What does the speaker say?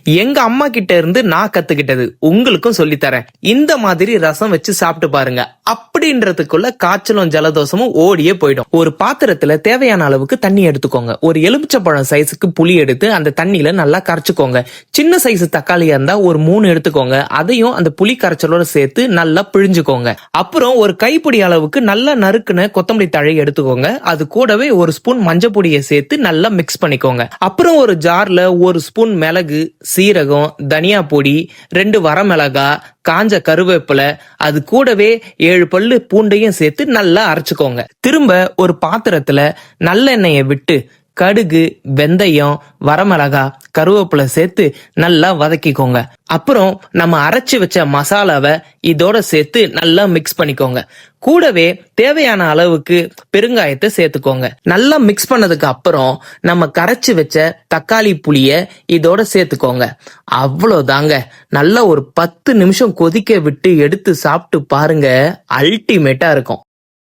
எங்க அம்மா கிட்ட இருந்து நான் கத்துக்கிட்டது உங்களுக்கும் சொல்லித்தரேன். இந்த மாதிரி ரசம் வச்சு சாப்பிட்டு பாருங்க. அப்படின்றதுக்குள்ள காய்ச்சலும் ஜலதோஷமும் ஓடியே போயிடும். ஒரு பாத்திரத்துல தேவையான அளவுக்கு தண்ணி எடுத்துக்கோங்க. ஒரு எலுமிச்சப்பழம் சைஸுக்கு புளி எடுத்து அந்த தண்ணியில நல்லா கரைச்சுக்கோங்க. சின்ன சைஸ் தக்காளியா இருந்தா ஒரு 3 எடுத்துக்கோங்க. அதையும் அந்த புளி கரைச்சலோட சேர்த்து நல்லா பிழிஞ்சுக்கோங்க. அப்புறம் ஒரு கைப்பிடி அளவுக்கு நல்லா நறுக்குன கொத்தமல்லி தழை எடுத்துக்கோங்க. அது கூடவே ஒரு ஸ்பூன் மஞ்சள் பொடியை சேர்த்து நல்லா மிக்ஸ் பண்ணிக்கோங்க. அப்புறம் ஒரு ஜார்ல ஒரு ஸ்பூன் மிளகு, சீரகம், தனியா பொடி, 2 வரமிளகா, காஞ்ச கருவேப்பிலை, அது கூடவே 7 பல்லு பூண்டையும் சேர்த்து நல்லா அரைச்சுக்கோங்க. திரும்ப ஒரு பாத்திரத்துல நல்லெண்ணெயை விட்டு கடுகு, வெந்தயம், வரமிளகா, கருவேப்பிலை சேர்த்து நல்லா வதக்கிக்கோங்க. அப்புறம் நம்ம அரைச்சு வச்ச மசாலாவை இதோட சேர்த்து நல்லா மிக்ஸ் பண்ணிக்கோங்க. கூடவே தேவையான அளவுக்கு பெருங்காயத்தை சேர்த்துக்கோங்க. நல்லா மிக்ஸ் பண்ணதுக்கு அப்புறம் நம்ம கரைச்சு வச்ச தக்காளி புளிய இதோட சேர்த்துக்கோங்க. அவ்வளவுதாங்க. நல்லா ஒரு 10 நிமிஷம் கொதிக்க விட்டு எடுத்து சாப்பிட்டு பாருங்க. அல்டிமேட்டா இருக்கும்.